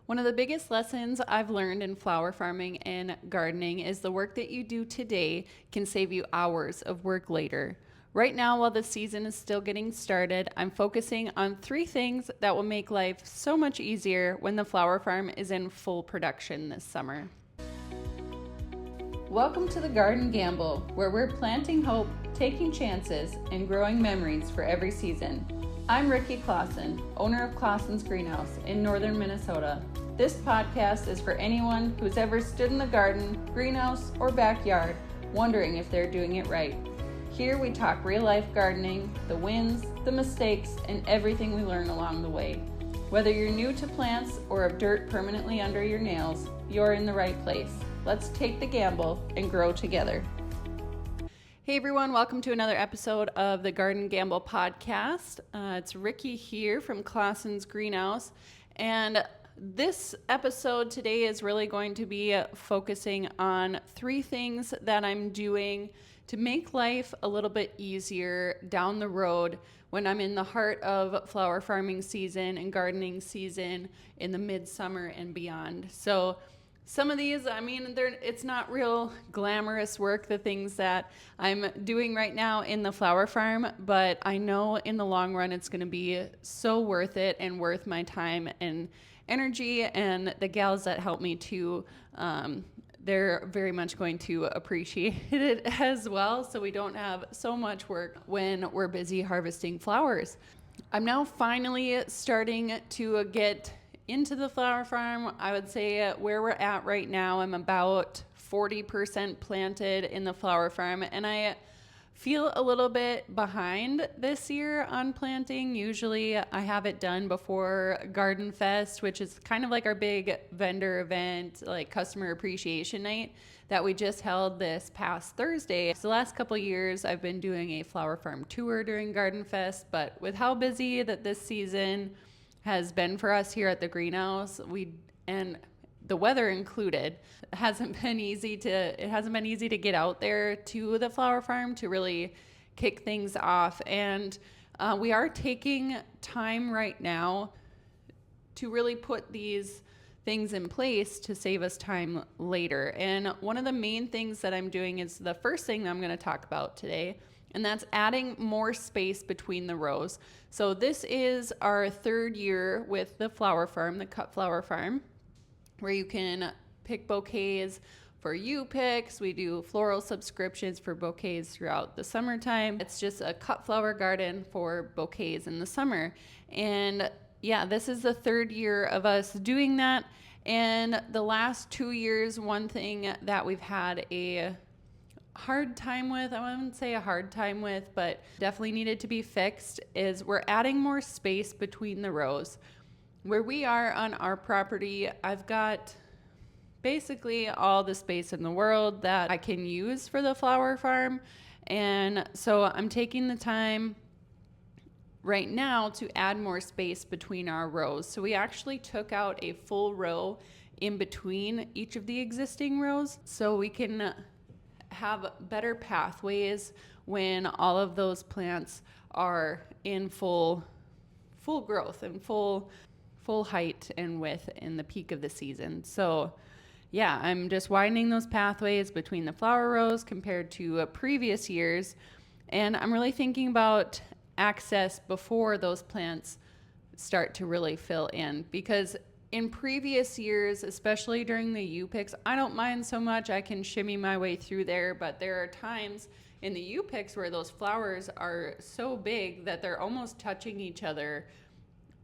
One of the biggest lessons I've learned in flower farming and gardening is the work that you do today can save you hours of work later. Right now, while the season is still getting started, I'm focusing on 3 things that will make life so much easier when the flower farm is in full production this summer. Welcome to the Garden Gamble, where we're planting hope, taking chances, and growing memories for every season. I'm Ricki, owner of Clausen's Greenhouse in northern Minnesota. This podcast is for anyone who's ever stood in the garden, greenhouse, or backyard wondering if they're doing it right. Here we talk real-life gardening, the wins, the mistakes, and everything we learn along the way. Whether you're new to plants or have dirt permanently under your nails, you're in the right place. Let's take the gamble and grow together. Hey everyone, welcome to another episode of the Garden Gamble podcast. It's Ricki here from Clausen's Greenhouse, and this episode today is really going to be focusing on 3 things that I'm doing to make life a little bit easier down the road when I'm in the heart of flower farming season and gardening season in the midsummer and beyond. So some of these, it's not real glamorous work, the things that I'm doing right now in the flower farm, but I know in the long run it's going to be so worth it and worth my time and energy, and the gals that help me too, they're very much going to appreciate it as well, so we don't have so much work when we're busy harvesting flowers. I'm now finally starting to get into the flower farm. I would say where we're at right now, I'm about 40% planted in the flower farm, and I feel a little bit behind this year on planting. Usually I have it done before Garden Fest, which is kind of like our big vendor event, like customer appreciation night that we just held this past Thursday. So the last couple years I've been doing a flower farm tour during Garden Fest, but with how busy that this season has been for us here at the greenhouse, and the weather included, it hasn't been easy to get out there to the flower farm to really kick things off. And we are taking time right now to really put these things in place to save us time later. And one of the main things that I'm doing is the first thing that I'm going to talk about today, and that's adding more space between the rows. So this is our 3rd year with the flower farm, the cut flower farm, where you can pick bouquets for U-picks. We do floral subscriptions for bouquets throughout the summertime. It's just a cut flower garden for bouquets in the summer. And yeah, this is the 3rd year of us doing that. And the last 2 years, one thing that we've had a hard time with, I wouldn't say a hard time with, but definitely needed to be fixed, is we're adding more space between the rows. Where we are on our property, I've got basically all the space in the world that I can use for the flower farm. And so I'm taking the time right now to add more space between our rows. So we actually took out a full row in between each of the existing rows so we can have better pathways when all of those plants are in full growth and full height and width in the peak of the season. So yeah, I'm just widening those pathways between the flower rows compared to previous years. And I'm really thinking about access before those plants start to really fill in, because in previous years, especially during the U-picks, I don't mind so much. I can shimmy my way through there, but there are times in the U-picks where those flowers are so big that they're almost touching each other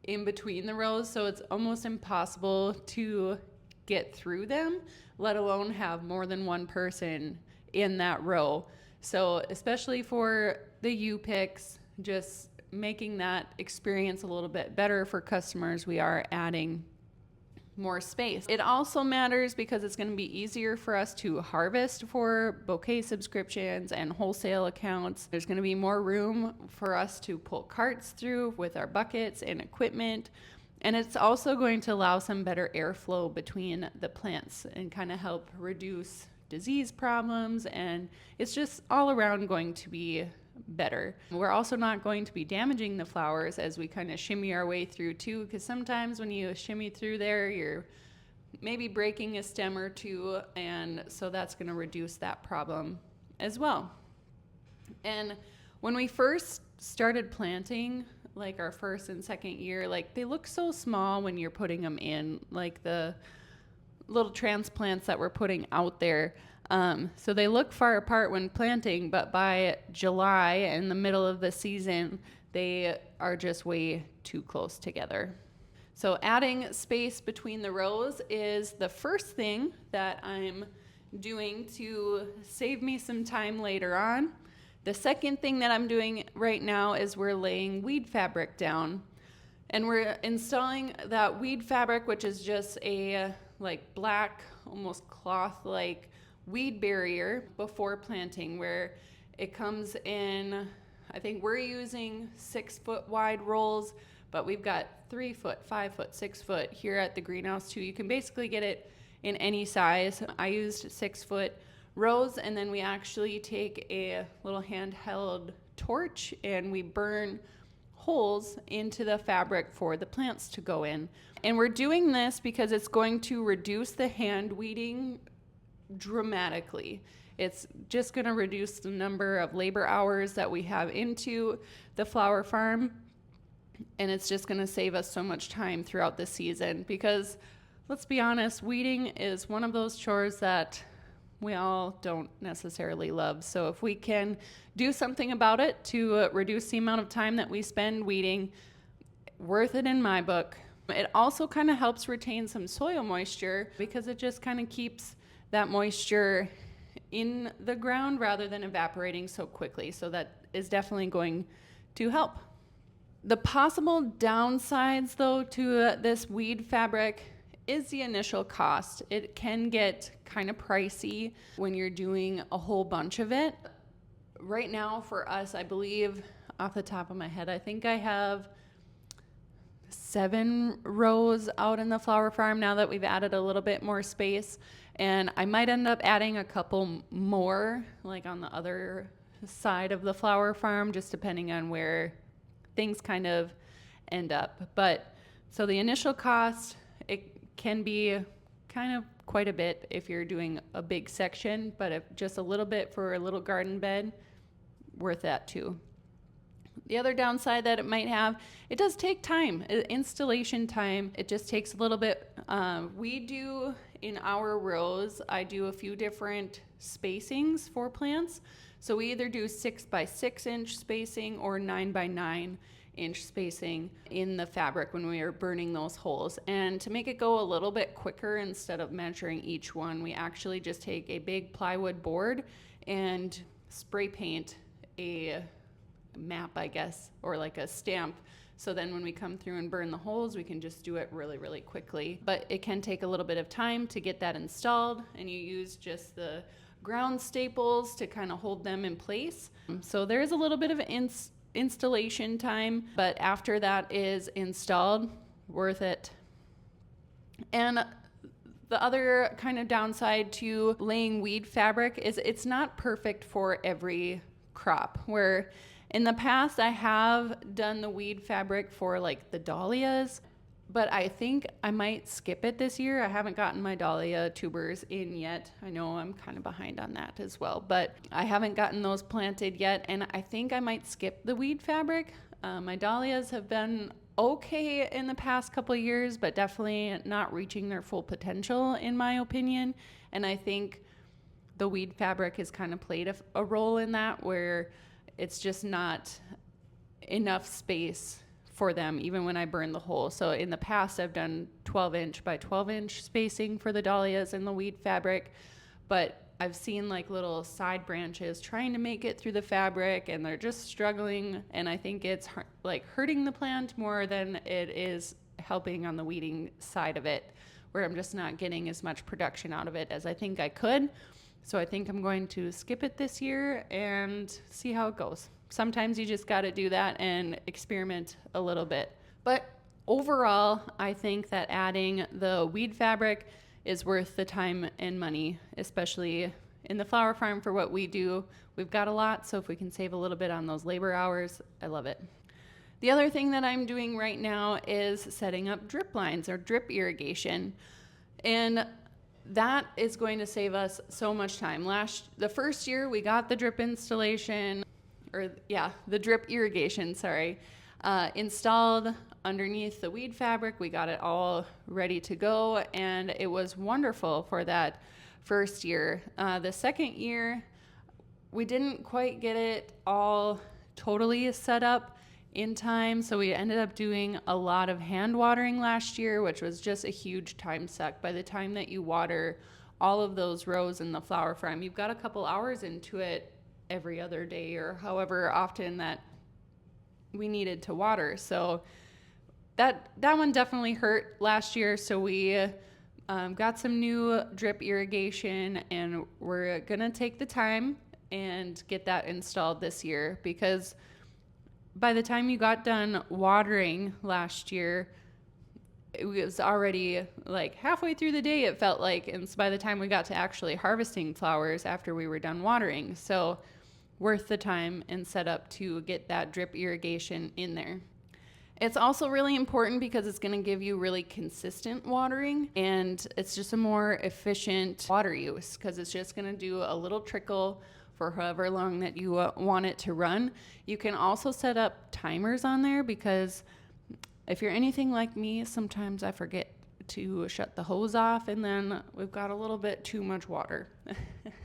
in between the rows, so it's almost impossible to get through them, let alone have more than one person in that row. So especially for the U-picks, just making that experience a little bit better for customers, we are adding more space. It also matters because it's going to be easier for us to harvest for bouquet subscriptions and wholesale accounts. There's going to be more room for us to pull carts through with our buckets and equipment. And it's also going to allow some better airflow between the plants and kind of help reduce disease problems. And it's just all around going to be better. We're also not going to be damaging the flowers as we kind of shimmy our way through too, because sometimes when you shimmy through there, you're maybe breaking a stem or two, and so that's going to reduce that problem as well. And when we first started planting, like our first and second year, like they look so small when you're putting them in, like the little transplants that we're putting out there. So they look far apart when planting, but by July, in the middle of the season, they are just way too close together. So adding space between the rows is the first thing that I'm doing to save me some time later on. The second thing that I'm doing right now is we're laying weed fabric down. And we're installing that weed fabric, which is just a like black, almost cloth-like weed barrier before planting, where it comes in, I think we're using 6-foot wide rolls, but we've got 3 foot, 5 foot, 6 foot here at the greenhouse too. You can basically get it in any size. I used 6-foot rows, and then we actually take a little handheld torch and we burn holes into the fabric for the plants to go in. And we're doing this because it's going to reduce the hand weeding dramatically. It's just going to reduce the number of labor hours that we have into the flower farm, and it's just going to save us so much time throughout the season, because let's be honest, weeding is one of those chores that we all don't necessarily love. So if we can do something about it to reduce the amount of time that we spend weeding, worth it in my book. It also kind of helps retain some soil moisture, because it just kind of keeps that moisture in the ground rather than evaporating so quickly. So that is definitely going to help. The possible downsides, though, to this weed fabric is the initial cost. It can get kind of pricey when you're doing a whole bunch of it. Right now for us, I believe, off the top of my head, I think I have 7 rows out in the flower farm now that we've added a little bit more space. And I might end up adding a couple more, like on the other side of the flower farm, just depending on where things kind of end up. But so the initial cost, it can be kind of quite a bit if you're doing a big section, but if just a little bit for a little garden bed, worth that too. The other downside that it might have, it does take time, installation time. It just takes a little bit. We do in our rows, I do a few different spacings for plants. So we either do 6 by 6 inch spacing or 9 by 9 inch spacing in the fabric when we are burning those holes. And to make it go a little bit quicker, instead of measuring each one, we actually just take a big plywood board and spray paint a map, I guess, or like a stamp. So then when we come through and burn the holes, we can just do it really, really quickly. But it can take a little bit of time to get that installed, and you use just the ground staples to kind of hold them in place. So there is a little bit of installation time, but after that is installed, worth it. And the other kind of downside to laying weed fabric is it's not perfect for every crop. Where in the past I have done the weed fabric for like the dahlias, but I think I might skip it this year. I haven't gotten my dahlia tubers in yet. I know I'm kind of behind on that as well, but I haven't gotten those planted yet, and I think I might skip the weed fabric. My dahlias have been okay in the past couple of years, but definitely not reaching their full potential in my opinion. And I think the weed fabric has kind of played a role in that, where it's just not enough space for them, even when I burn the hole. So in the past, I've done 12 inch by 12 inch spacing for the dahlias and the weed fabric, but I've seen like little side branches trying to make it through the fabric, and they're just struggling. And I think it's like hurting the plant more than it is helping on the weeding side of it, where I'm just not getting as much production out of it as I think I could. So I think I'm going to skip it this year and see how it goes. Sometimes you just got to do that and experiment a little bit. But overall, I think that adding the weed fabric is worth the time and money, especially in the flower farm for what we do, we've got a lot. So if we can save a little bit on those labor hours, I love it. The other thing that I'm doing right now is setting up drip lines or drip irrigation. And that is going to save us so much time. The first year we got the drip installation, the drip irrigation, installed underneath the weed fabric. We got it all ready to go, and it was wonderful for that first year. The second year, we didn't quite get it all totally set up in time, so we ended up doing a lot of hand watering last year, which was just a huge time suck. By the time that you water all of those rows in the flower farm, you've got a couple hours into it every other day or however often that we needed to water. So that one definitely hurt last year. So we got some new drip irrigation, and we're gonna take the time and get that installed this year, because by the time you got done watering last year, it was already like halfway through the day, it felt like. And so by the time we got to actually harvesting flowers after we were done watering, so worth the time and set up to get that drip irrigation in there. It's also really important because it's going to give you really consistent watering, and it's just a more efficient water use because it's just going to do a little trickle for however long that you want it to run. You can also set up timers on there, because if you're anything like me, sometimes I forget to shut the hose off, and then we've got a little bit too much water.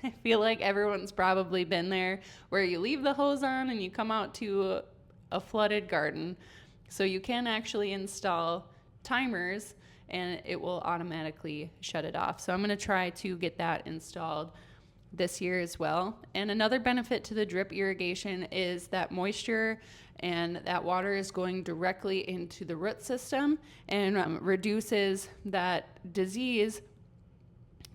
I feel like everyone's probably been there, where you leave the hose on and you come out to a flooded garden. So you can actually install timers and it will automatically shut it off. So I'm going to try to get that installed this year as well. And another benefit to the drip irrigation is that moisture and that water is going directly into the root system and reduces that disease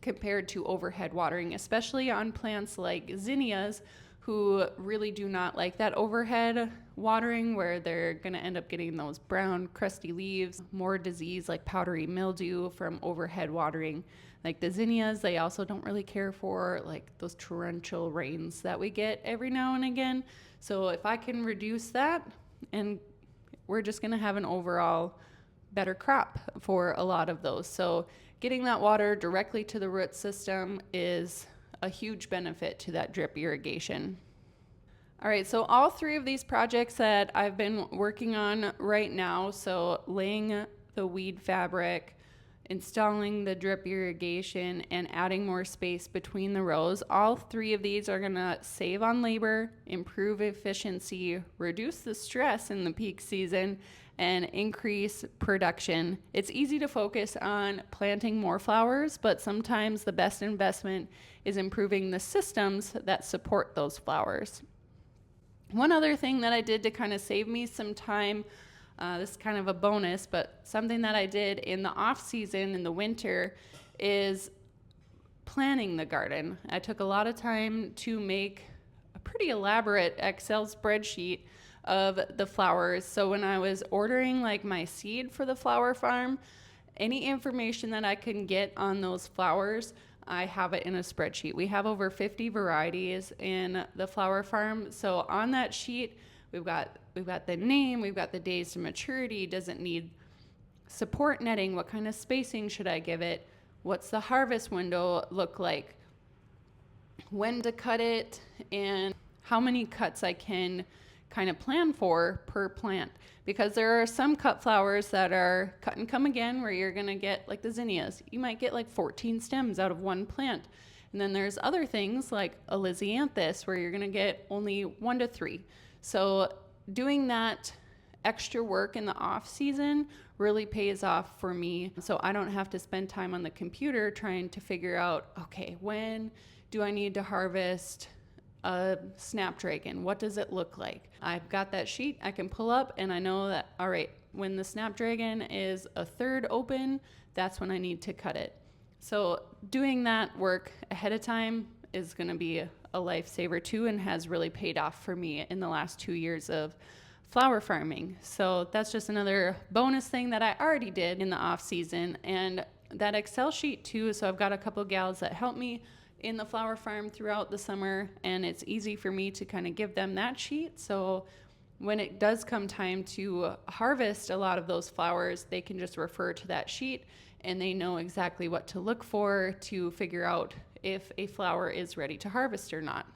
compared to overhead watering, especially on plants like zinnias, who really do not like that overhead watering, where they're going to end up getting those brown crusty leaves, more disease like powdery mildew from overhead watering. Like the zinnias, they also don't really care for like those torrential rains that we get every now and again. So if I can reduce that, and we're just going to have an overall better crop for a lot of those. So getting that water directly to the root system is a huge benefit to that drip irrigation. All right, so all three of these projects that I've been working on right now, so laying the weed fabric, installing the drip irrigation, and adding more space between the rows, all three of these are gonna save on labor, improve efficiency, reduce the stress in the peak season, and increase production. It's easy to focus on planting more flowers, but sometimes the best investment is improving the systems that support those flowers. One other thing that I did to kind of save me some time, this is kind of a bonus, but something that I did in the off season in the winter is planning the garden. I took a lot of time to make a pretty elaborate Excel spreadsheet of the flowers. So when I was ordering like my seed for the flower farm, any information that I can get on those flowers, I have it in a spreadsheet. We have over 50 varieties in the flower farm. So on that sheet, we've got the name, we've got the days to maturity, does it need support netting, what kind of spacing should I give it, what's the harvest window look like, when to cut it, and how many cuts I can kind of plan for per plant. Because there are some cut flowers that are cut and come again, where you're gonna get like the zinnias, you might get like 14 stems out of one plant. And then there's other things like a lisianthus, where you're gonna get only 1 to 3. So doing that extra work in the off season really pays off for me. So I don't have to spend time on the computer trying to figure out, okay, when do I need to harvest a snapdragon? What does it look like? I've got that sheet I can pull up, and I know that, all right, when the snapdragon is a third open, that's when I need to cut it. So doing that work ahead of time is going to be a lifesaver too, and has really paid off for me in the last 2 years of flower farming. So that's just another bonus thing that I already did in the off season. And that Excel sheet too, so I've got a couple gals that help me in the flower farm throughout the summer, and it's easy for me to kind of give them that sheet. So when it does come time to harvest a lot of those flowers, they can just refer to that sheet and they know exactly what to look for to figure out if a flower is ready to harvest or not.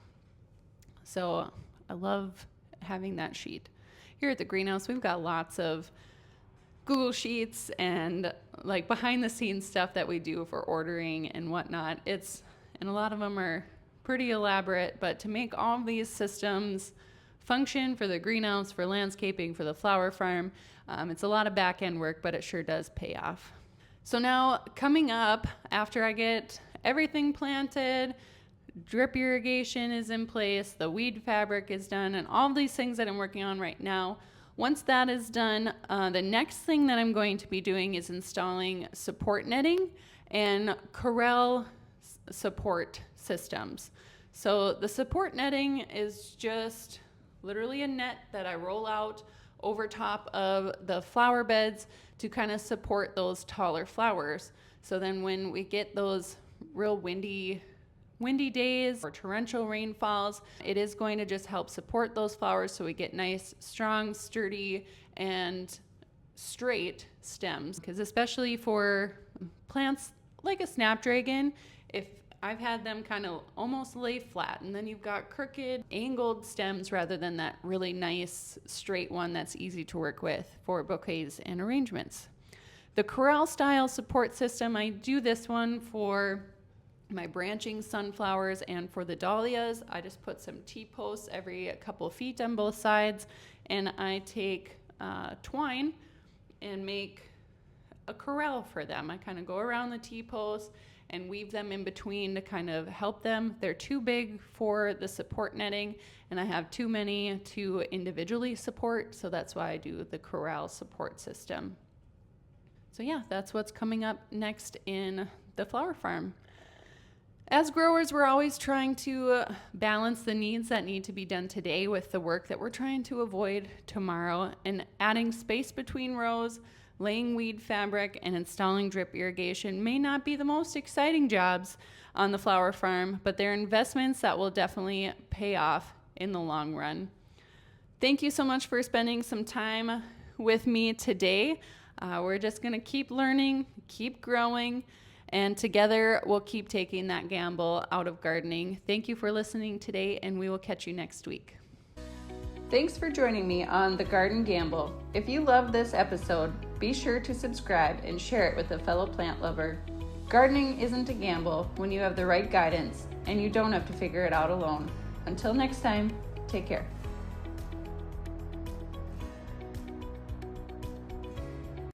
So I love having that sheet. Here at the greenhouse, we've got lots of Google Sheets and like behind the scenes stuff that we do for ordering and whatnot. And a lot of them are pretty elaborate, but to make all of these systems function for the greenhouse, for landscaping, for the flower farm, it's a lot of back end work, but it sure does pay off. So now coming up, after I get everything planted, drip irrigation is in place, the weed fabric is done, and all these things that I'm working on right now, once that is done, the next thing that I'm going to be doing is installing support netting and corral support systems. So the support netting is just literally a net that I roll out over top of the flower beds to kind of support those taller flowers. So then when we get those real windy days or torrential rainfalls, it is going to just help support those flowers so we get nice, strong, sturdy, and straight stems. Because especially for plants like a snapdragon, if I've had them kind of almost lay flat, and then you've got crooked, angled stems rather than that really nice straight one that's easy to work with for bouquets and arrangements. The corral style support system, I do this one for my branching sunflowers and for the dahlias. I just put some T-posts every couple of feet on both sides, and I take twine and make a corral for them. I kind of go around the T-posts and weave them in between to kind of help them. They're too big for the support netting, and I have too many to individually support, so that's why I do the corral support system. So yeah, that's what's coming up next in the flower farm. As growers, we're always trying to balance the needs that need to be done today with the work that we're trying to avoid tomorrow, and adding space between rows, laying weed fabric, and installing drip irrigation may not be the most exciting jobs on the flower farm, but they're investments that will definitely pay off in the long run. Thank you so much for spending some time with me today. We're just going to keep learning, keep growing, and together we'll keep taking that gamble out of gardening. Thank you for listening today, and we will catch you next week. Thanks for joining me on The Garden Gamble. If you loved this episode, be sure to subscribe and share it with a fellow plant lover. Gardening isn't a gamble when you have the right guidance, and you don't have to figure it out alone. Until next time, take care.